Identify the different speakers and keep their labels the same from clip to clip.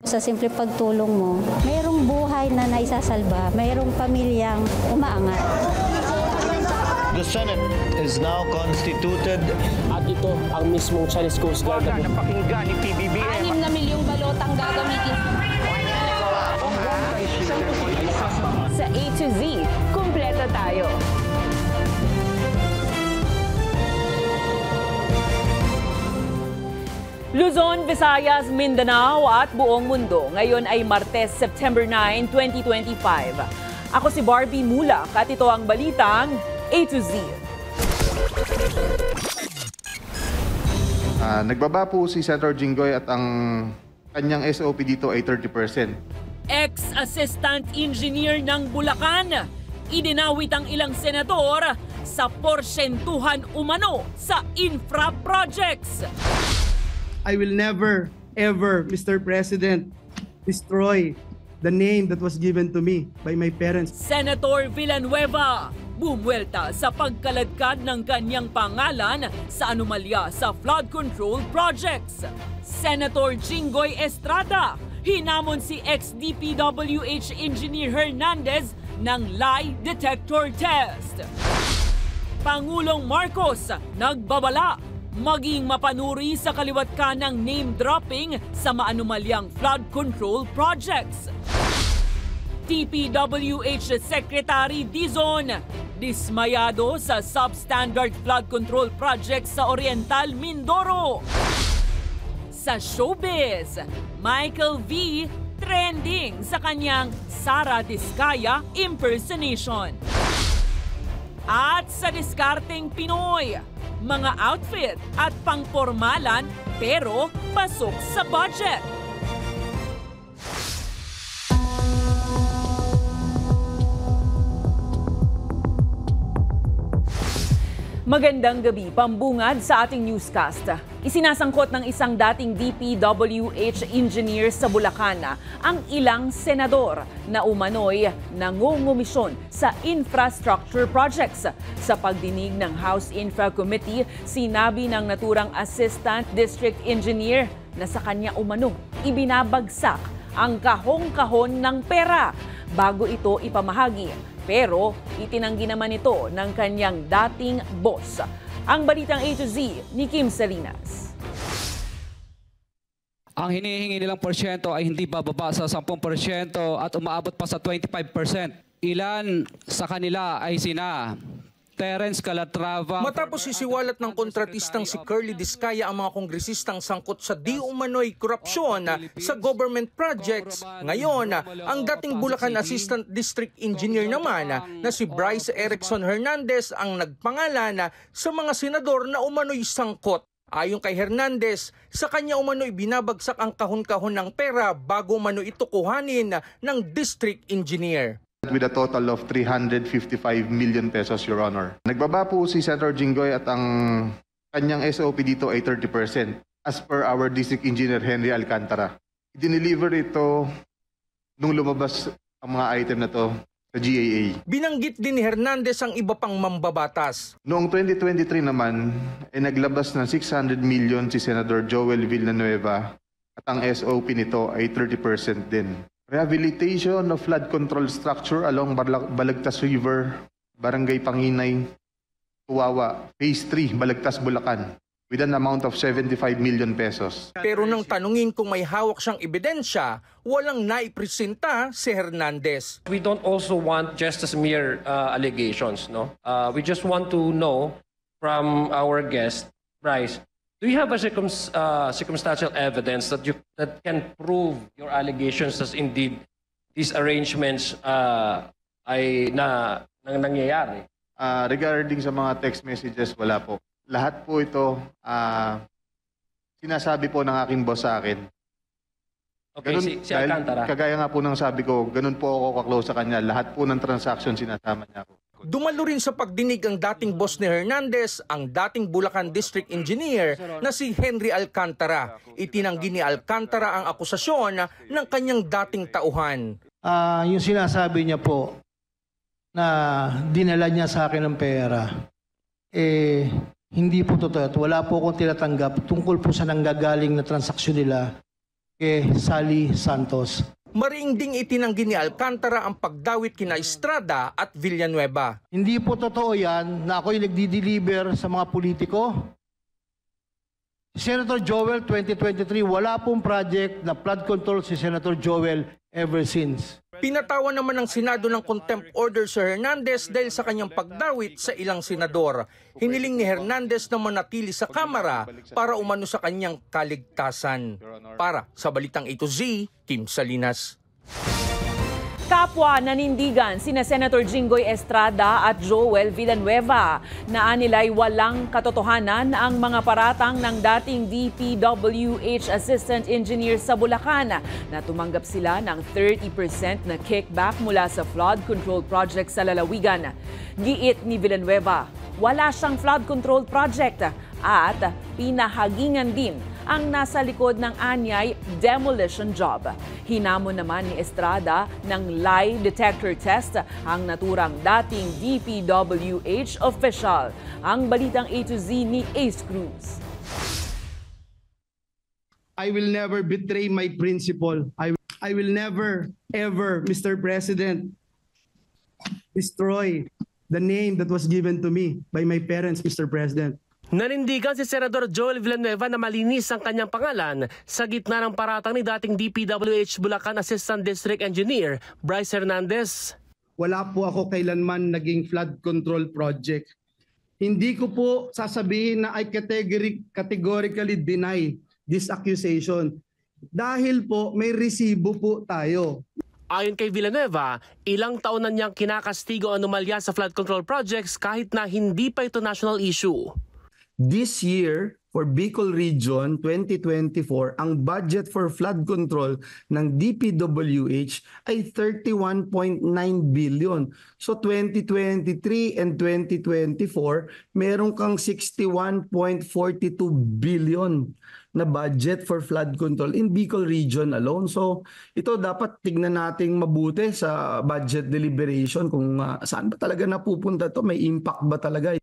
Speaker 1: Sa simple pagtulong mo, mayroong buhay na naisasalba, mayroong pamilyang umaangat.
Speaker 2: The Senate is now constituted.
Speaker 3: At ito ang mismong Chinese Coast Guard na
Speaker 4: napakinggan ni PBBM.
Speaker 5: 6 na milyong balotang gagamitin. Sa A to Z, kumpleto tayo. Luzon, Visayas, Mindanao at buong mundo. Ngayon ay Martes, September 9, 2025. Ako si Barbie Mulak at ito ang balitang A to Z.
Speaker 6: Nagbaba po si Senator Jinggoy at ang kanyang SOP dito ay 30%.
Speaker 7: Ex-assistant engineer ng Bulacan, idinawit ang ilang senador sa porsyentuhan umano sa infra projects.
Speaker 8: I will never, ever, Mr. President, destroy the name that was given to me by my parents.
Speaker 7: Senator Villanueva, bumuelta sa pagkaladkad ng kanyang pangalan sa anomalya sa flood control projects. Senator Jinggoy Estrada, hinamon si ex-DPWH Engineer Hernandez ng lie detector test. Pangulong Marcos, nagbabala maging mapanuri sa kaliwat ka ng name-dropping sa maanumalyang flood control projects. DPWH Secretary Dizon, dismayado sa substandard flood control projects sa Oriental Mindoro. Sa showbiz, Michael V. trending sa kanyang Sara Diskaya impersonation. At sa diskarteng Pinoy, mga outfit at pangpormalan pero pasok sa budget. Magandang gabi, pambungad sa ating newscast. Isinasangkot ng isang dating DPWH engineer sa Bulacan ang ilang senador na umano'y nangungumisyon sa infrastructure projects. Sa pagdinig ng House Infra Committee, sinabi ng naturang Assistant District Engineer na sa kanya umano ibinabagsak ang kahong-kahon ng pera bago ito ipamahagi. Pero itinanggi naman ito ng kanyang dating boss. Ang balitang A to Z ni Kim Salinas.
Speaker 9: Ang hinihingi nilang porsyento ay hindi bababa sa 10% at umaabot pa sa 25%. Ilan sa kanila ay sina Terence Calatrava.
Speaker 4: Matapos sisiwalat ng kontratistang si Curly Diskaya ang mga kongresistang sangkot sa di umano'y korupsyon sa government projects, ngayon ang dating Bulacan Assistant District Engineer naman na si Bryce Erickson Hernandez ang nagpangalan sa mga senador na umano'y sangkot. Ayon kay Hernandez, sa kanya umano'y binabagsak ang kahon-kahon ng pera bago umano'y ito kuhanin ng district engineer.
Speaker 6: With a total of 355 million pesos, Your Honor. Nagbaba po si Senator Jinggoy at ang kanyang SOP dito ay 30% as per our District Engineer Henry Alcantara. I-deliver ito nung lumabas ang mga item na to sa GAA.
Speaker 4: Binanggit din ni Hernandez ang iba pang mambabatas.
Speaker 6: Noong 2023 naman, ay naglabas ng 600 million si Senator Joel Villanueva at ang SOP nito ay 30% din. Rehabilitation of flood control structure along Balagtas River, Barangay Panginay, Tuwawa, Phase 3, Balagtas, Bulacan, with an amount of 75 million pesos.
Speaker 4: Pero nang tanungin kung may hawak siyang ebidensya, walang naipresenta si Hernandez.
Speaker 3: We don't also want just as mere allegations, no? We just want to know from our guest, Bryce, do you have a circumstantial evidence that can prove your allegations as indeed these arrangements ay nangyayari?
Speaker 6: Regarding sa mga text messages, wala po. Lahat po ito sinasabi po ng aking boss sa akin.
Speaker 3: Okay, ganun, si Alcantara.
Speaker 6: Kagaya nga po ng sabi ko, ganun po ako ka-close sa kanya. Lahat po ng transaction sinasama niya ako.
Speaker 4: Dumalo rin sa pagdinig ang dating boss ni Hernandez, ang dating Bulacan District Engineer na si Henry Alcantara. Itinanggi ni Alcantara ang akusasyon ng kanyang dating tauhan.
Speaker 10: Yung sinasabi niya po na dinala niya sa akin ng pera, hindi po totoo. Wala po akong tinatanggap tungkol po sa nanggagaling na transaksyon nila kay Sally Santos.
Speaker 4: Maring ding itinanggi ni Alcantara ang pagdawit kina Estrada at Villanueva.
Speaker 10: Hindi po totoo yan na ako'y nagdi-deliver sa mga politiko. Senator Joel 2023, wala pong project na flood control si Senator Joel ever since.
Speaker 4: Pinatawan naman ng Senado ng contempt order si Hernandez dahil sa kanyang pagdawit sa ilang senador. Hiniling ni Hernandez na manatili sa Kamara para umano sa kanyang kaligtasan. Para sa Balitang A to Z, Kim Salinas.
Speaker 5: Kapwa nanindigan sina Senator Jinggoy Estrada at Joel Villanueva na anilay walang katotohanan ang mga paratang ng dating DPWH Assistant Engineer sa Bulacan na tumanggap sila ng 30% na kickback mula sa flood control project sa lalawigan. Giit ni Villanueva, wala siyang flood control project at pinahagingan din ang nasa likod ng anyay demolition job. Hinamon naman ni Estrada ng lie detector test ang naturang dating DPWH official. Ang Balitang A to Z ni Ace Cruz.
Speaker 8: I will never betray my principle. I will never, ever, Mr. President, destroy the name that was given to me by my parents, Mr. President.
Speaker 11: Nanindigan si Senador Joel Villanueva na malinis ang kanyang pangalan sa gitna ng paratang ni dating DPWH Bulacan Assistant District Engineer Bryce Hernandez.
Speaker 8: Wala po ako kailanman naging flood control project. Hindi ko po sasabihin na I categorically deny this accusation dahil po may resibo po tayo.
Speaker 11: Ayon kay Villanueva, ilang taon na niyang kinakastigo ang anomalya sa flood control projects kahit na hindi pa ito national issue.
Speaker 12: This year, for Bicol Region 2024, ang budget for flood control ng DPWH ay 31.9 billion. So 2023 and 2024, meron kang 61.42 billion na budget for flood control in Bicol Region alone. So ito dapat tignan nating mabuti sa budget deliberation kung saan ba talaga napupunta to, may impact ba talaga.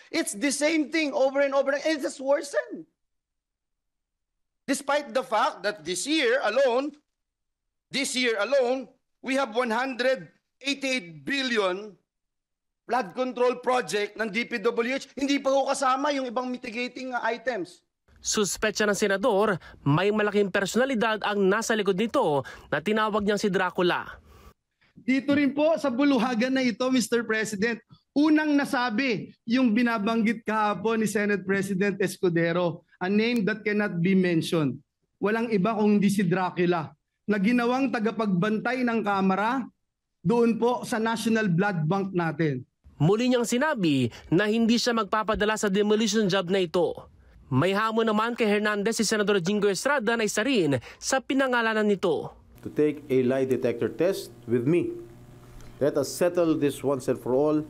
Speaker 13: It's the same thing over and over, and it's just worsened. Despite the fact that this year alone, we have 188 billion flood control project ng DPWH. Hindi pa ho kasama yung ibang mitigating items.
Speaker 11: Suspetsa ng senador, may malaking personalidad ang nasa likod nito na tinawag niyang si Dracula.
Speaker 8: Dito rin po sa buluhagan na ito, Mr. President, unang nasabi yung binabanggit kahapon ni Senate President Escudero, a name that cannot be mentioned. Walang iba kung hindi si Dracula, na ginawang tagapagbantay ng Kamara doon po sa National Blood Bank natin.
Speaker 11: Muli niyang sinabi na hindi siya magpapadala sa demolition job na ito. May hamon naman kay Hernandez si Senador Jinggoy Estrada na isa rin sa pinangalanan nito.
Speaker 14: To take a lie detector test with me. Let us settle this once and for all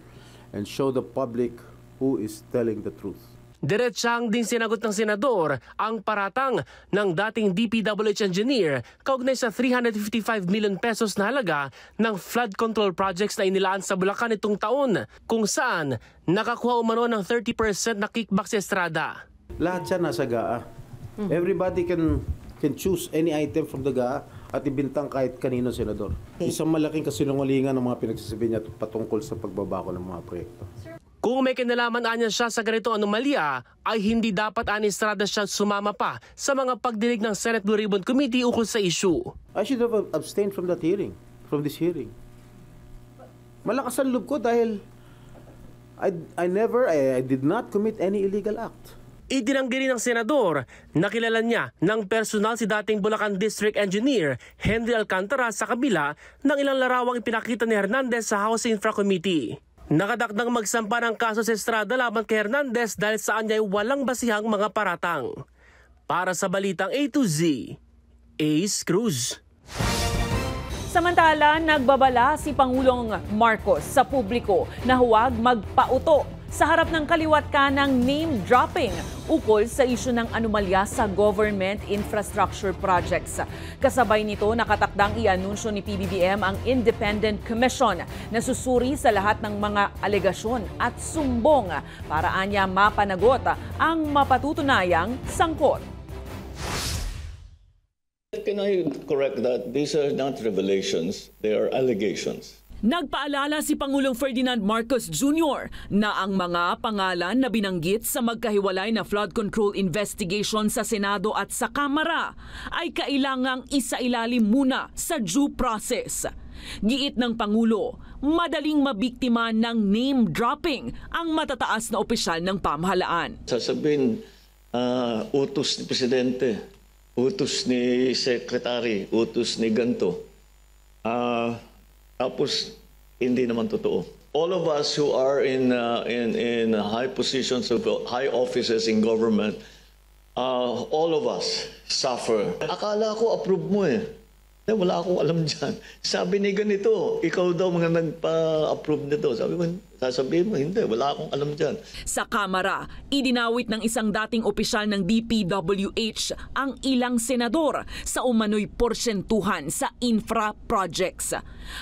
Speaker 14: and show the public who is telling the truth.
Speaker 11: Diretsang din sinagot ng senador ang paratang ng dating DPWH engineer kaugnay sa 355 million pesos na halaga ng flood control projects na inilaan sa Bulacan itong taon, kung saan nakakuha umano ng 30% na kickback si Estrada.
Speaker 14: Lahat siya nasa GAA. Everybody can choose any item from the GAA at ibintang kahit kanino senador. Isang malaking kasinungalingan ng mga pinagsasabi niya patungkol sa pagbabako ng mga proyekto.
Speaker 11: Kung may kinalaman anya siya sa ganitong anomalya, ay hindi dapat ani Estrada siya sumama pa sa mga pagdinig ng Senate Blue Ribbon Committee ukol sa issue.
Speaker 14: I should have abstained from that hearing, from this hearing. Malakas ang loob ko dahil I did not commit any illegal act.
Speaker 11: Itinanggi rin ng senador na kilala niya ng personal si dating Bulacan District Engineer Henry Alcantara sa kabila ng ilang larawang ipinakita ni Hernandez sa House Infra Committee. Nakadakdang magsampa ng kaso si Estrada laban kay Hernandez dahil sa anya'y walang basihang mga paratang. Para sa Balitang A to Z, Ace Cruz.
Speaker 5: Samantala, nagbabala si Pangulong Marcos sa publiko na huwag magpauto sa harap ng kaliwat kanang name dropping ukol sa isyu ng anomalya sa government infrastructure projects. Kasabay nito, nakatakdang i-anunsyo ni PBBM ang Independent Commission na susuri sa lahat ng mga alegasyon at sumbong para anya mapanagot ang mapatutunayang sangkot.
Speaker 2: can I correct that? These are not revelations, they are allegations.
Speaker 7: Nagpaalala si Pangulong Ferdinand Marcos Jr. na ang mga pangalan na binanggit sa magkahiwalay na flood control investigation sa Senado at sa Kamara ay kailangang isailalim muna sa due process. Giit ng Pangulo, madaling mabiktima ng name dropping ang matataas na opisyal ng pamahalaan.
Speaker 2: Sasabihin, utos ni Presidente, utos ni Secretary, utos ni ganto. Tapos hindi naman totoo. All of us who are in high positions of high offices in government, all of us suffer. Akala ko approve mo eh. Wala akong alam dyan. Sabi ni ganito, ikaw daw mga nagpa-approve nito. Sabi ko, sasabihin mo, hindi, wala akong alam dyan.
Speaker 7: Sa Kamara, idinawit ng isang dating opisyal ng DPWH ang ilang senador sa umano'y porsyentuhan sa infra projects.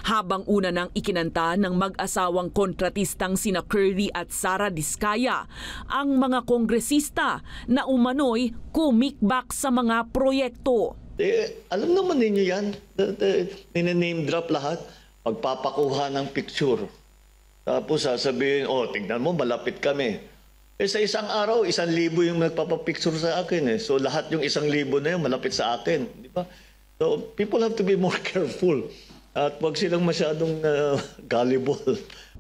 Speaker 7: Habang una nang ikinanta ng mag-asawang kontratistang sina Curly at Sara Diskaya, ang mga kongresista na umano'y kumikbak sa mga proyekto.
Speaker 2: Alam naman ninyo yan. Nina-name drop lahat. Pagpapakuha ng picture. Tapos sasabihin, tingnan mo, malapit kami. Sa isang araw, 1,000 yung nagpapapicture sa akin. So lahat yung 1,000 na yun, malapit sa akin. Di ba? So people have to be more careful. At wag silang masyadong gullible.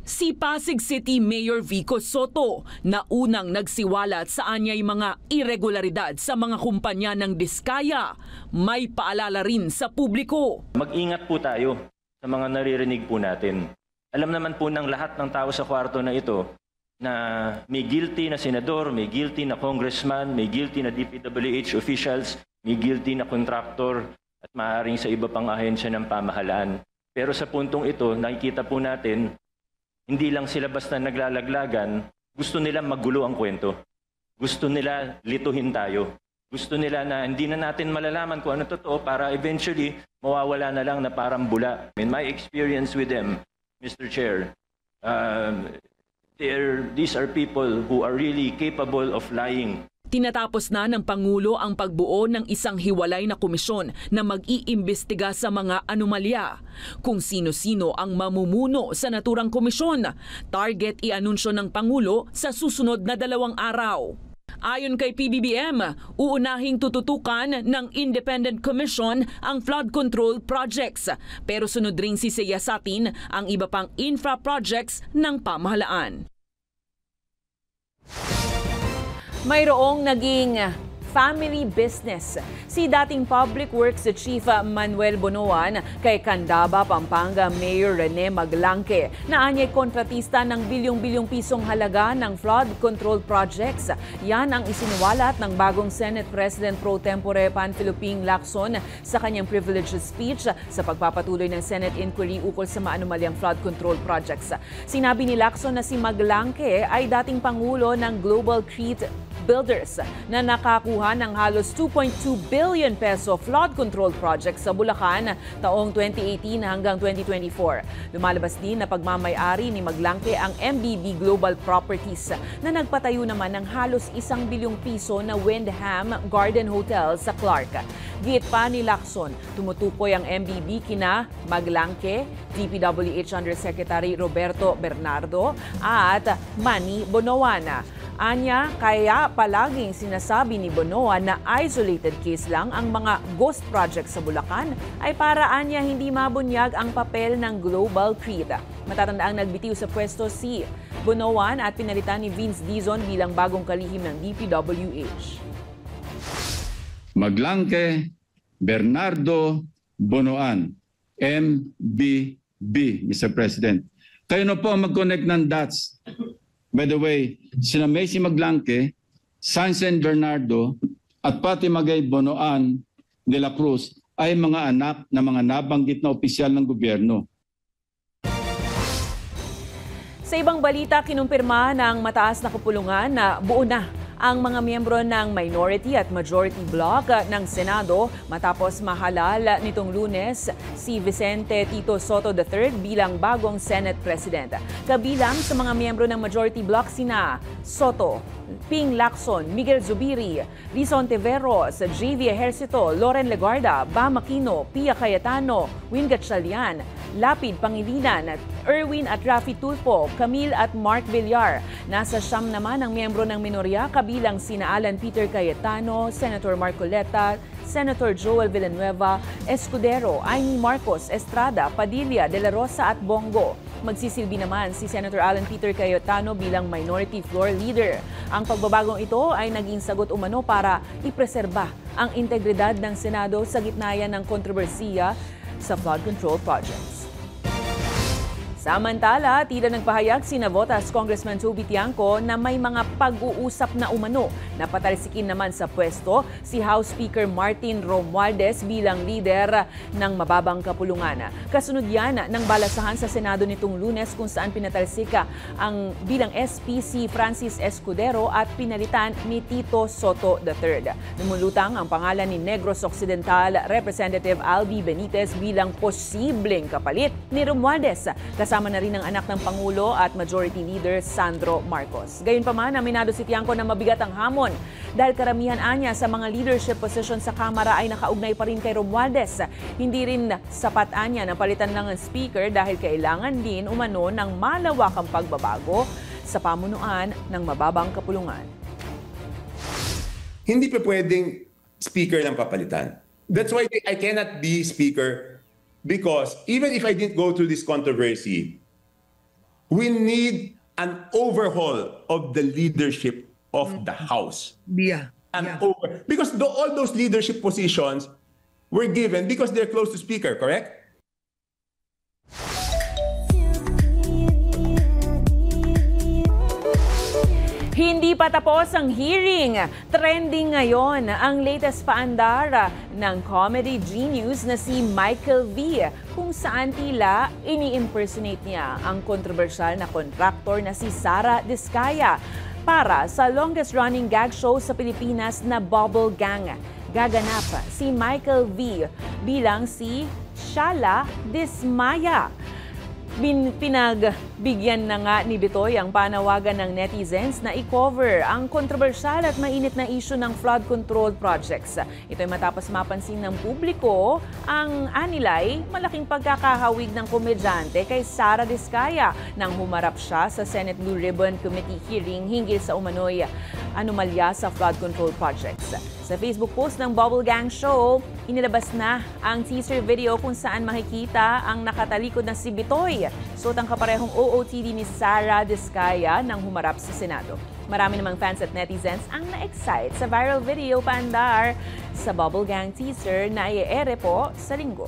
Speaker 7: Si Pasig City Mayor Vico Soto na unang nagsiwalat sa anyay mga irregularidad sa mga kumpanya ng Diskaya, may paalala rin sa publiko.
Speaker 15: Mag-ingat po tayo sa mga naririnig po natin. Alam naman po ng lahat ng tao sa kwarto na ito na may guilty na senador, may guilty na congressman, may guilty na DPWH officials, may guilty na contractor at maaaring sa iba pang ahensya ng pamahalaan. Pero sa puntong ito, nakikita po natin, hindi lang sila basta naglalaglagan, gusto nila magulo ang kwento. Gusto nila lituhin tayo. Gusto nila na hindi na natin malalaman kung ano totoo para eventually mawawala na lang na parang bula. In my experience with them, Mr. Chair, these are people who are really capable of lying.
Speaker 7: Tinatapos na ng Pangulo ang pagbuo ng isang hiwalay na komisyon na mag-iimbestiga sa mga anomalya. Kung sino-sino ang mamumuno sa naturang komisyon, target i-anunsyo ng Pangulo sa susunod na 2 araw. Ayon kay PBBM, uunahing tututukan ng Independent Commission ang flood control projects. Pero sunod ring sisiyasatin ang iba pang infra projects ng pamahalaan. Mayroong naging family business si dating Public Works Chief Manuel Bonoan kay Candaba, Pampanga Mayor Rene Maglangke na anyay kontratista ng bilyong-bilyong pisong halaga ng flood control projects. Yan ang isiniwalat ng bagong Senate President Pro Tempore Panfilo Ping Lacson sa kanyang privileged speech sa pagpapatuloy ng Senate inquiry ukol sa maanumalyang flood control projects. Sinabi ni Lacson na si Maglangke ay dating pangulo ng Global Crete Builders na nakakuha ng halos 2.2 billion peso flood control project sa Bulacan taong 2018 hanggang 2024. Lumalabas din na pagmamay-ari ni Maglangke ang MBB Global Properties na nagpatayo naman ng halos 1 bilyong piso na Windham Garden Hotel sa Clark. Giit pa ni Lacson, tumutukoy ang MBB kina Maglangke, DPWH Undersecretary Roberto Bernardo at Manny Bonoan. Anya, kaya palaging sinasabi ni Bonoan na isolated case lang ang mga ghost projects sa Bulacan ay para anya hindi mabunyag ang papel ng Global Crete. Matatandaang nagbitiw sa pwesto si Bonoan at pinalitan ni Vince Dizon bilang bagong kalihim ng DPWH.
Speaker 16: Maglangke, Bernardo, Bonoan, MBB, Mr. President. Kayo na po mag-connect ng dots. By the way, sina Macy Maglangke, Sansen Bernardo, at pati Magay Bonoan de la Cruz ay mga anak ng mga nabanggit na opisyal ng gobyerno.
Speaker 7: Sa ibang balita, kinumpirma ng mataas na kapulungan na buo na ang mga miyembro ng minority at majority bloc ng Senado matapos mahalal nitong Lunes si Vicente Tito Soto III bilang bagong Senate President. Kabilang sa mga miyembro ng majority bloc sina Soto,
Speaker 5: Ping Lacson, Miguel Zubiri, Lison Tiveros, JV Ejercito, Loren Legarda, Bam Aquino, Pia Cayetano, Win Gatchalian, Lapid Pangilinan, Erwin at Rafi Tulfo, Camille at Mark Villar. Nasa siyam naman ang miyembro ng minorya kabilang sina Alan Peter Cayetano, Senator Marcoleta, Senator Joel Villanueva, Escudero, Amy Marcos, Estrada, Padilla, De La Rosa at Bongo. Magsisilbi naman si Senator Alan Peter Cayetano bilang Minority Floor Leader. Ang pagbabagong ito ay naging sagot umano para ipreserba ang integridad ng Senado sa gitna ng kontrobersiya sa flood control projects. Samantala, tila nagpahayag si Navotas Congressman Toby Tiangco na may mga pag-uusap na umano na patalsikin naman sa pwesto si House Speaker Martin Romualdez bilang leader ng mababang kapulungan. Kasunod yan ng balasahan sa Senado nitong Lunes kung saan pinatalsika ang bilang SP si Francis Escudero at pinalitan ni Tito Soto III. Lumulutang ang pangalan ni Negros Occidental Representative Albi Benitez bilang posibleng kapalit ni Romualdez. Kasama na rin ang anak ng Pangulo at Majority Leader Sandro Marcos. Gayunpaman, aminado si Tiangco na mabigat ang hamon dahil karamihan anya sa mga leadership position sa Kamara ay nakaugnay pa rin kay Romualdez. Hindi rin sapat anya na palitan lang ang speaker dahil kailangan din umano ng malawakang pagbabago sa pamunuan ng mababang kapulungan.
Speaker 17: Hindi pa pwedeng speaker ng papalitan. That's why I cannot be speaker. Because even if I didn't go through this controversy, we need an overhaul of the leadership of the House. Because all those leadership positions were given because they're close to Speaker, correct?
Speaker 5: Hindi pa tapos ang hearing. Trending ngayon ang latest paandar ng comedy genius na si Michael V. kung saan tila ini-impersonate niya ang kontrobersyal na kontraktor na si Sara Diskaya para sa longest-running gag show sa Pilipinas na Bubble Gang. Gaganap si Michael V. bilang si Shala Dismaya. Pinagbigyan na nga ni Bitoy ang panawagan ng netizens na i-cover ang kontrobersyal at mainit na issue ng flood control projects. Ito'y matapos mapansin ng publiko ang anilay malaking pagkakahawig ng komedyante kay Sara Diskaya nang humarap siya sa Senate Blue Ribbon Committee hearing hinggil sa umano'y anomalya sa flood control projects. Sa Facebook post ng Bubble Gang Show, inilabas na ang teaser video kung saan makikita ang nakatalikod na si Bitoy. Suot ang kaparehong OOTD ni Sara Diskaya nang humarap sa Senado. Marami namang fans at netizens ang na-excite sa viral video paandar sa Bubble Gang teaser na i-ere po sa Linggo.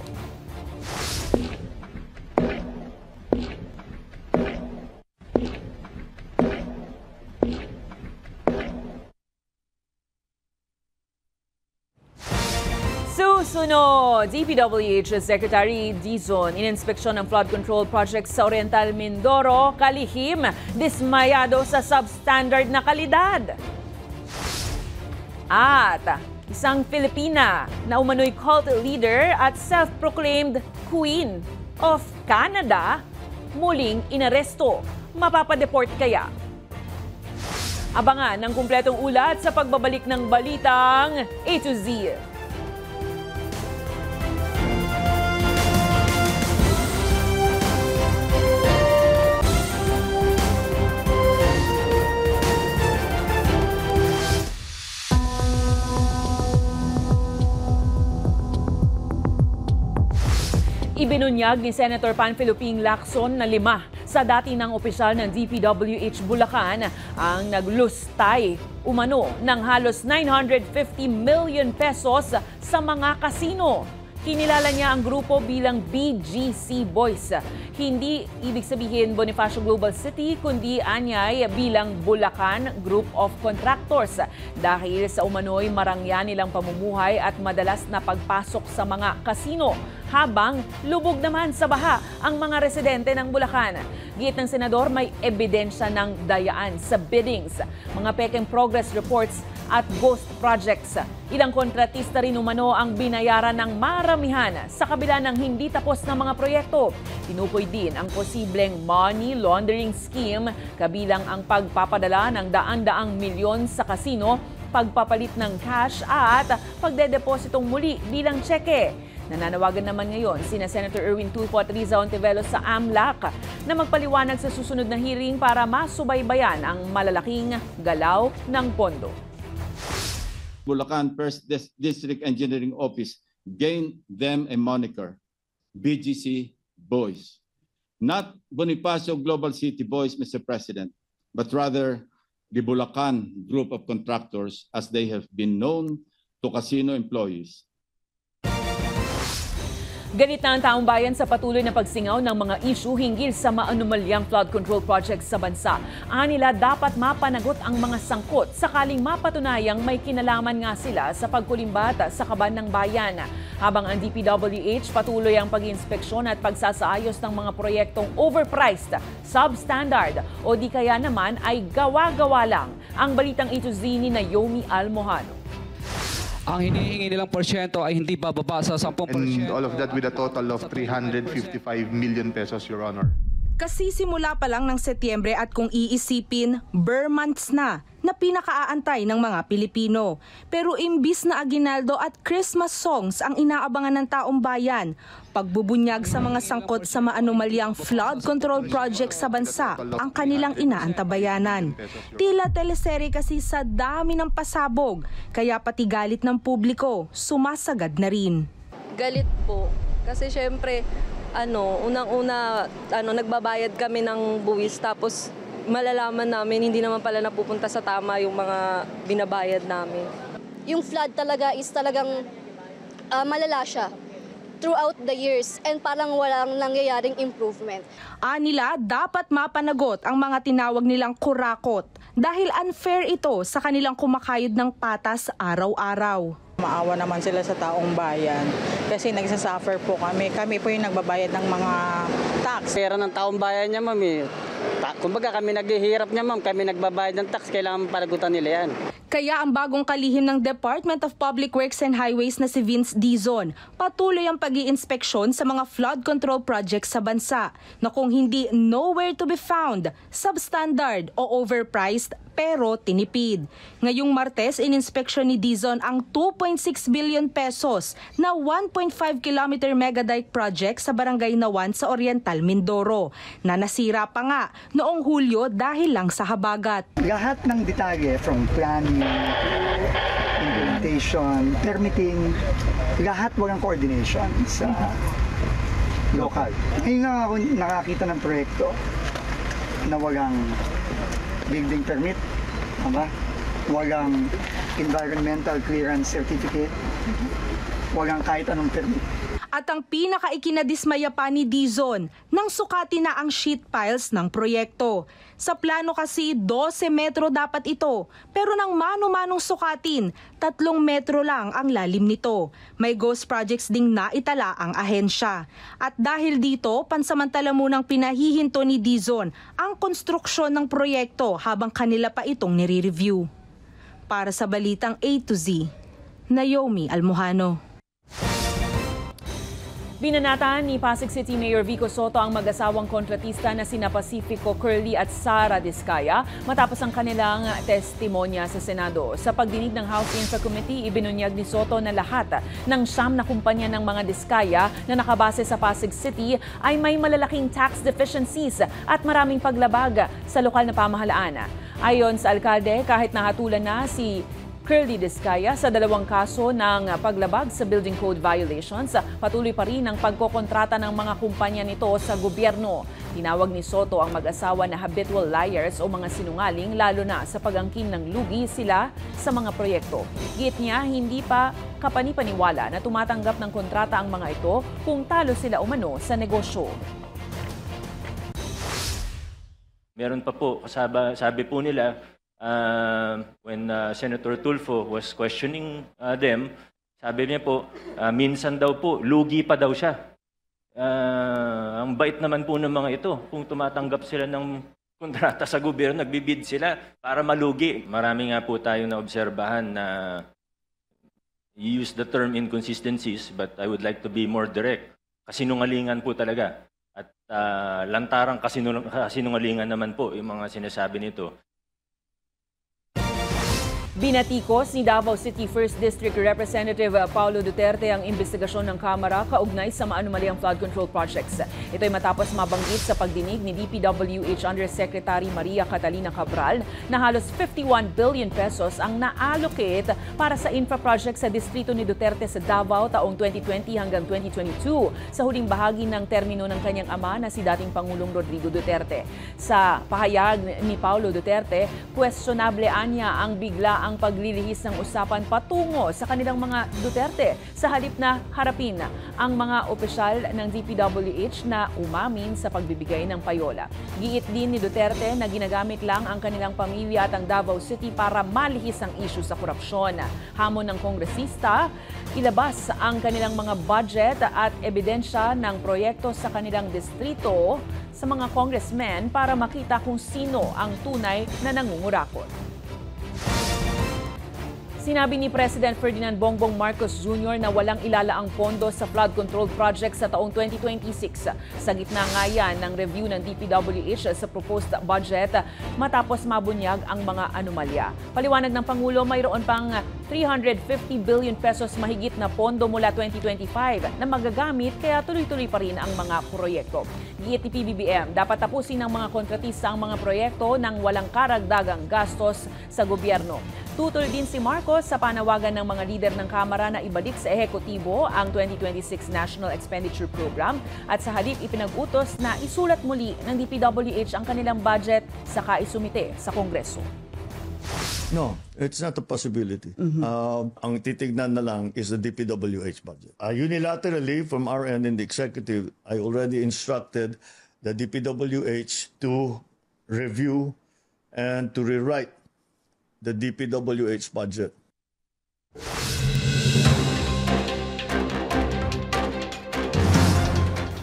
Speaker 5: Susunod, DPWH Secretary Dizon ininspeksyon ng flood control project sa Oriental Mindoro, kalihim, dismayado sa substandard na kalidad. At isang Filipina na umano'y cult leader at self-proclaimed Queen of Canada, muling inaresto. Mapapadeport kaya? Abangan ang kumpletong ulat sa pagbabalik ng balitang A to Z. Ibinunyag ni Senator Panfilo Ping Lacson na 5 sa dati ng opisyal ng DPWH Bulacan ang naglustay umano ng halos 950 million pesos sa mga kasino. Kinilala niya ang grupo bilang BGC Boys. Hindi ibig sabihin Bonifacio Global City, kundi anyay bilang Bulacan Group of Contractors. Dahil sa umano'y marangya nilang pamumuhay at madalas na pagpasok sa mga kasino, habang lubog naman sa baha ang mga residente ng Bulacan. Giit ng senador, may ebidensya ng dayaan sa biddings, mga peking progress reports at ghost projects. Ilang kontratista rin umano ang binayaran ng maramihan sa kabila ng hindi tapos na mga proyekto. Tinukoy din ang posibleng money laundering scheme, kabilang ang pagpapadala ng daan-daang milyon sa kasino, pagpapalit ng cash at pagdedepositong muli bilang tseke. Nananawagan naman ngayon sina Senator Erwin Tulfo at Riza Ontivelos sa AMLAC na magpaliwanag sa susunod na hearing para masubaybayan ang malalaking galaw ng pondo.
Speaker 16: Bulacan First District Engineering Office gained them a moniker, BGC Boys. Not Bonifacio Global City Boys, Mr. President, but rather the Bulacan group of contractors as they have been known to casino employees.
Speaker 5: Ganit na ang taong bayan sa patuloy na pagsingaw ng mga issue hinggil sa maanumalyang flood control projects sa bansa. Anila dapat mapanagot ang mga sangkot sakaling mapatunayang may kinalaman nga sila sa pagkulimbat sa kaban ng bayan. Habang ang DPWH patuloy ang pag-inspeksyon at pagsasaayos ng mga proyektong overpriced, substandard o di kaya naman ay gawa-gawa lang. Ang balitang ito ni Naomi Almojano.
Speaker 9: Ang hinihingi nilang porsyento ay hindi bababa sa 10%.
Speaker 6: And all of that with a total of 355 million pesos, Your Honor.
Speaker 18: Kasi simula pa lang ng Setyembre at kung iisipin, bare months na pinakaaantay ng mga Pilipino. Pero imbis na aginaldo at Christmas songs ang inaabangan ng taong bayan, pagbubunyag sa mga sangkot sa maanumalyang flood control project sa bansa ang kanilang inaantabayanan. Tila teleserye kasi sa dami ng pasabog, kaya pati galit ng publiko sumasagad na rin.
Speaker 19: Galit po, kasi syempre unang-una, nagbabayad kami ng buwis tapos malalaman namin hindi naman pala napupunta sa tama yung mga binabayad namin.
Speaker 20: Yung flood talaga is talagang malala siya throughout the years and parang walang nangyayaring improvement.
Speaker 18: Anila, dapat mapanagot ang mga tinawag nilang kurakot dahil unfair ito sa kanilang kumakayod ng patas araw-araw.
Speaker 21: Maawa naman sila sa taong bayan kasi nagsasuffer po kami. Kami po yung nagbabayad ng mga tax.
Speaker 22: Pera ng taong bayan niya, ma'am. Kumbaga kami naghihirap niya, ma'am. Kami nagbabayad ng tax. Kailangan panagutan nila yan.
Speaker 18: Kaya ang bagong kalihim ng Department of Public Works and Highways na si Vince Dizon, patuloy ang pag-iinspeksyon sa mga flood control projects sa bansa na kung hindi nowhere to be found, substandard o overpriced pero tinipid. Ngayong Martes, ininspeksyon ni Dizon ang 2.6 billion pesos na 1.5 kilometer megadike project sa Barangay Nawan sa Oriental, Mindoro na nasira pa nga noong Hulyo dahil lang sa habagat.
Speaker 23: Lahat ng detalye from planning, implementation, permitting, lahat walang coordination sa local. Ngayon nga ako nakakita ng proyekto na walang building permit, walang environmental clearance certificate, walang kahit anong permit.
Speaker 18: At ang pinakaikinadismaya pa ni Dizon, nang sukati na ang sheet piles ng proyekto. Sa plano kasi 12 metro dapat ito, pero nang mano-manong sukatin, 3 metro lang ang lalim nito. May ghost projects ding naitala ang ahensya. At dahil dito, pansamantala munang pinahihinto ni Dizon ang konstruksyon ng proyekto habang kanila pa itong nire-review. Para sa Balitang A to Z, Naomi Almojano.
Speaker 5: Binanatan ni Pasig City Mayor Vico Soto ang mag-asawang kontratista na sina Pacifico Curly at Sara Diskaya matapos ang kanilang testimonya sa Senado. Sa pagdinig ng House Infra Committee, ibinunyag ni Soto na lahat ng 9 na kumpanya ng mga Diskaya na nakabase sa Pasig City ay may malalaking tax deficiencies at maraming paglabag sa lokal na pamahalaan. Ayon sa alkalde, kahit nahatulan na si Curly Diskaya sa 2 kaso ng paglabag sa building code violations, patuloy pa rin ang pagkokontrata ng mga kumpanya nito sa gobyerno. Tinawag ni Soto ang mag-asawa na habitual liars o mga sinungaling lalo na sa pag-angkin ng lugi sila sa mga proyekto. Giit niya, hindi pa kapanipaniwala na tumatanggap ng kontrata ang mga ito kung talo sila umano sa negosyo.
Speaker 15: Meron pa po, sabi po nila, when Senator Tulfo was questioning them, sabi niya po, minsan daw po, lugi pa daw siya. Ang bait naman po ng mga ito kung tumatanggap sila ng kontrata sa gobyerno, nagbibid sila para malugi. Marami nga po tayong naobserbahan na you use the term inconsistencies, but I would like to be more direct. Kasinungalingan po talaga. At lantarang kasinungalingan naman po yung mga sinasabi nito.
Speaker 5: Binatikos ni Davao City 1st District Representative Paulo Duterte ang investigasyon ng Kamara kaugnay sa maanumaliang flood control projects. Ito ay matapos mabanggit sa pagdinig ni DPWH Undersecretary Maria Catalina Cabral na halos 51 billion pesos ang na-allocate para sa infra project sa distrito ni Duterte sa Davao taong 2020 hanggang 2022 sa huling bahagi ng termino ng kanyang ama na si dating Pangulong Rodrigo Duterte. Sa pahayag ni Paulo Duterte, questionable anya ang bigla ang paglilihis ng usapan patungo sa kanilang mga Duterte sa halip na harapin ang mga opisyal ng DPWH na umamin sa pagbibigay ng payola. Giit din ni Duterte na ginagamit lang ang kanilang pamilya at ang Davao City para malihis ang isyu sa korupsyon. Hamon ng kongresista, ilabas ang kanilang mga budget at ebidensya ng proyekto sa kanilang distrito sa mga congressmen para makita kung sino ang tunay na nangungurakot. Sinabi ni President Ferdinand Bongbong Marcos Jr. na walang ilalaang pondo sa flood control project sa taong 2026. Sa gitna nga yan ng review ng DPWH sa proposed budget matapos mabunyag ang mga anomalya. Paliwanag ng Pangulo, mayroon pang 350 billion pesos mahigit na pondo mula 2025 na magagamit kaya tuloy-tuloy pa rin ang mga proyekto. Giit ni PBBM, dapat tapusin ng mga kontratista ang mga proyekto nang walang karagdagang gastos sa gobyerno. Tutol din si Marcos sa panawagan ng mga lider ng Kamara na ibalik sa ehekutibo ang 2026 National Expenditure Program at sa halip ipinag-utos na isulat muli ng DPWH ang kanilang budget saka isumite sa Kongreso.
Speaker 2: No, it's not a possibility. Ang titignan na lang is the DPWH budget. Unilaterally from our end in the executive, I already instructed the DPWH to review and to rewrite the DPWH budget.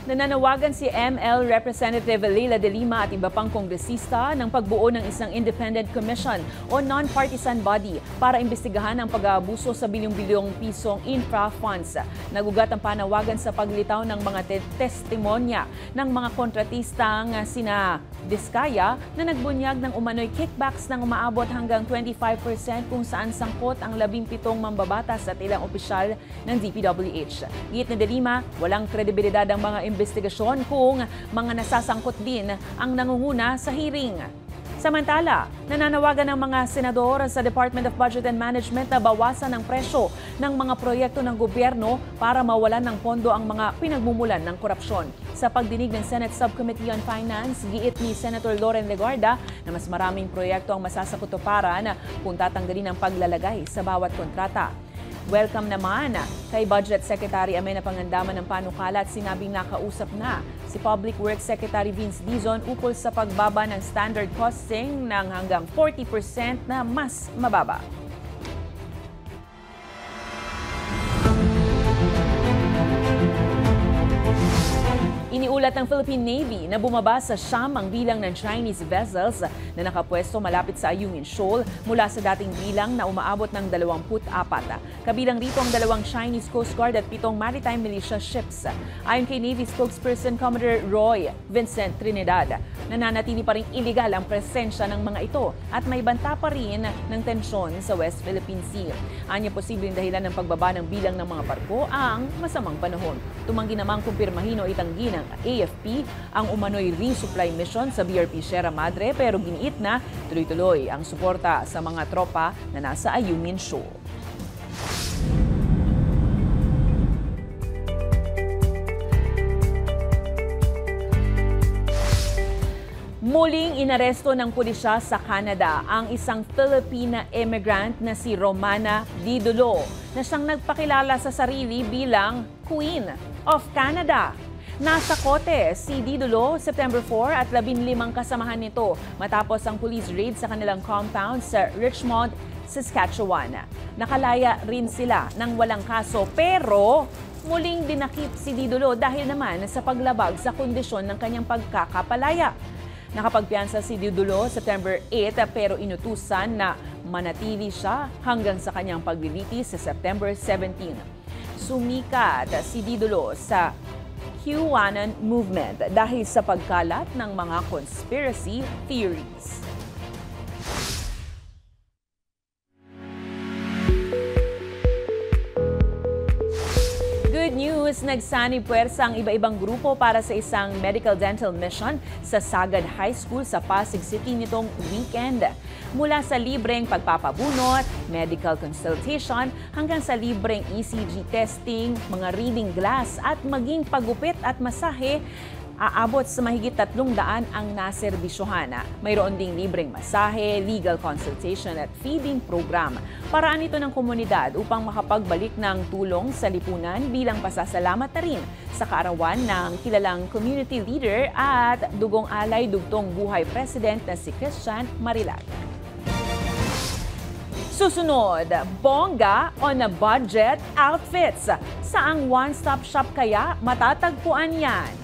Speaker 5: Nananawagan si ML Representative Leila De Lima at iba pang kongresista ng pagbuo ng isang independent commission o non-partisan body para imbestigahan ang pag-aabuso sa bilyong-bilyong pisong infra funds. Nagugat ang panawagan sa paglitaw ng mga testimonya ng mga kontratistang sina Diskaya na nagbunyag ng umano'y kickbacks ng umaabot hanggang 25% kung saan sangkot ang 17 mambabatas at ilang opisyal ng DPWH. Giit ni De Lima, walang kredibilidad ang mga investigasyon kung mga nasasangkot din ang nangunguna sa hearing. Samantala, nananawagan ng mga senador sa Department of Budget and Management na bawasan ang presyo ng mga proyekto ng gobyerno para mawalan ng pondo ang mga pinagmumulan ng korupsyon. Sa pagdinig ng Senate Subcommittee on Finance, giit ni Senator Loren Legarda na mas maraming proyekto ang masasakutuparan kung tatanggalin ang paglalagay sa bawat kontrata. Welcome naman kay Budget Secretary Amena Pangandaman ng panukala at sinabing nakausap na si Public Works Secretary Vince Dizon ukol sa pagbaba ng standard costing ng hanggang 40% na mas mababa. Iniulat ng Philippine Navy na bumaba sa 9 ang bilang ng Chinese vessels na nakapwesto malapit sa Ayungin Shoal mula sa dating bilang na umaabot ng 24. Kabilang rito ang 2 Chinese Coast Guard at 7 maritime militia ships. Ayon kay Navy spokesperson Commodore Roy Vincent Trinidad, nananatili pa rin iligal ang presensya ng mga ito at may banta pa rin ng tensyon sa West Philippine Sea. Anya posibleng dahilan ng pagbaba ng bilang ng mga barko ang masamang panahon. Tumanggi namang kumpirmahin o itanggi ng AFP ang umano'y resupply mission sa BRP Sierra Madre pero giniit na tuloy-tuloy ang suporta sa mga tropa na nasa Ayungin Shoal. Muling inaresto ng pulisya sa Canada ang isang Filipina immigrant na si Romana Didulo na siyang nagpakilala sa sarili bilang Queen of Canada. Nasa kote si Didulo September 4 at 15 kasamahan nito matapos ang police raid sa kanilang compound sa Richmond, Saskatchewan. Nakalaya rin sila ng walang kaso pero muling dinakip si Didulo dahil naman sa paglabag sa kondisyon ng kanyang pagkakapalaya. Nakapagpiyansa si Didulo September 8 pero inutusan na manatili siya hanggang sa kanyang paglilitis sa September 17. Sumikat si Didulo sa QAnon movement dahil sa pagkalat ng mga conspiracy theories. Good news, nagsanib puwersa ang iba-ibang grupo para sa isang medical dental mission sa Sagad High School sa Pasig City nitong weekend. Mula sa libreng pagpapabunot, medical consultation, hanggang sa libreng ECG testing, mga reading glass at maging pagupit at masahe, aabot sa mahigit 300 ang naserbisyohan. Mayroon ding libreng masahe, legal consultation at feeding program. Paraan ito ng komunidad upang makapagbalik ng tulong sa lipunan bilang pasasalamat na rin sa kaarawan ng kilalang community leader at dugong alay dugtong buhay president na si Christian Marilac. Susunod, bongga on a budget outfits. Saang one-stop shop kaya matatagpuan yan?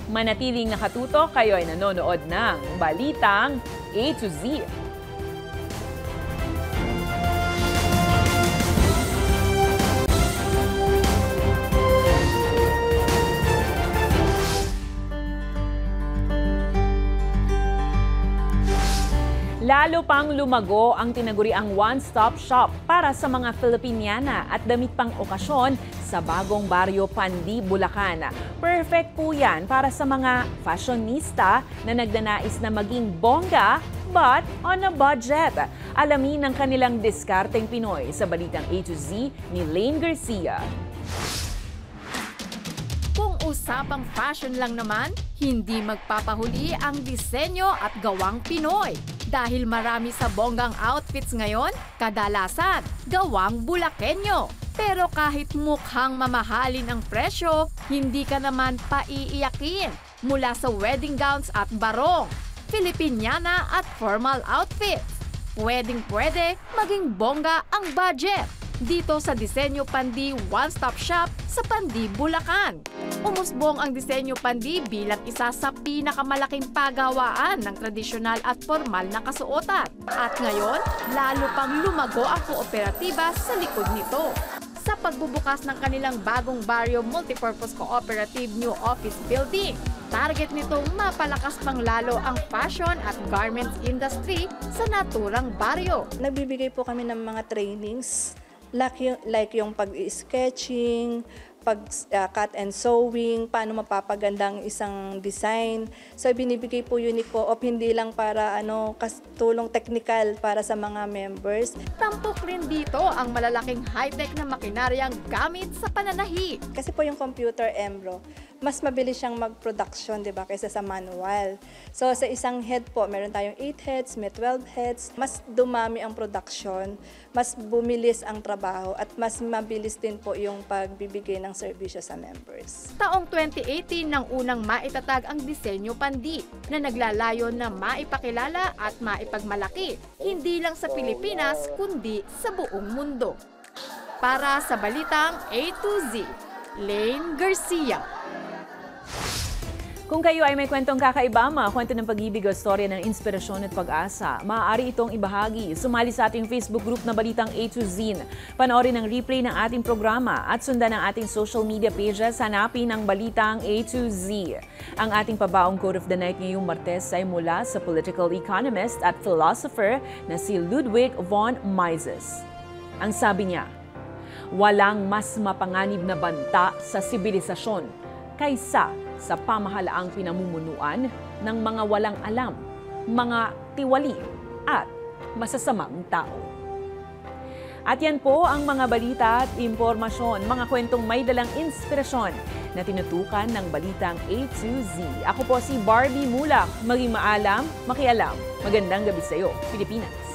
Speaker 5: Manatiling nakatutok, kayo ay nanonood ng Balitang A to Z. Lalo pang lumago ang tinaguriang one-stop shop para sa mga Filipiniana at damit pang okasyon sa bagong baryo Pandi, Bulacan. Perfect po yan para sa mga fashionista na nagnanais na maging bongga but on a budget. Alamin ang kanilang diskarteng Pinoy sa Balitang A to Z ni Lane Garcia.
Speaker 1: Kung usapang fashion lang naman, hindi magpapahuli ang disenyo at gawang Pinoy. Dahil marami sa bonggang outfits ngayon, kadalasan gawang Bulakenyo. Pero kahit mukhang mamahalin ang presyo, hindi ka naman paiiyakin. Mula sa wedding gowns at barong, Filipiniana at formal outfits. Pwedeng-pwede maging bongga ang budget. Dito sa Disenyo Pandi One-Stop Shop sa Pandi, Bulacan. Umusbong ang Disenyo Pandi bilang isa sa pinakamalaking pagawaan ng tradisyonal at formal na kasuotan. At ngayon, lalo pang lumago ang kooperatiba sa likod nito. Sa pagbubukas ng kanilang bagong baryo multipurpose cooperative new office building, target nitong mapalakas pang lalo ang fashion at garments industry sa naturang baryo.
Speaker 3: Nagbibigay po kami ng mga trainings like yung pag-sketching, pag-cut and sewing, paano mapapagandang isang design. So binibigay po yun ni Co-op hindi lang para tulong technical para sa mga members.
Speaker 1: Tampok rin dito ang malalaking high-tech na makinaryang gamit sa pananahi.
Speaker 3: Kasi po yung computer Embro, mas mabilis siyang mag-production, di ba, kaysa sa manual. So sa isang head po, meron tayong 8 heads, may 12 heads. Mas dumami ang production, mas bumilis ang trabaho, at mas mabilis din po yung pagbibigay ng serbisyo sa members.
Speaker 1: Taong 2018 nang unang maitatag ang Disenyo Pandi na naglalayon na maipakilala at maipagmalaki, hindi lang sa Pilipinas kundi sa buong mundo. Para sa Balitang A to Z, Lane Garcia.
Speaker 5: Kung kayo ay may kwentong kakaiba, mga kwento ng pag-ibig o storya ng inspirasyon at pag-asa, maaari itong ibahagi. Sumali sa ating Facebook group na Balitang A to Z. Panoorin ang replay ng ating programa at sundan ang ating social media pages. Hanapin ang Balitang A to Z. Ang ating pabaong quote of the night ngayong Martes ay mula sa political economist at philosopher na si Ludwig von Mises. Ang sabi niya, walang mas mapanganib na banta sa sibilisasyon kaysa sa pamahalaang pinamumunuan ng mga walang alam, mga tiwali at masasamang tao. At yan po ang mga balita at impormasyon, mga kwentong may dalang inspirasyon na tinutukan ng Balitang A to Z. Ako po si Barbie Mulak. Maging maalam, makialam. Magandang gabi sa iyo, Pilipinas.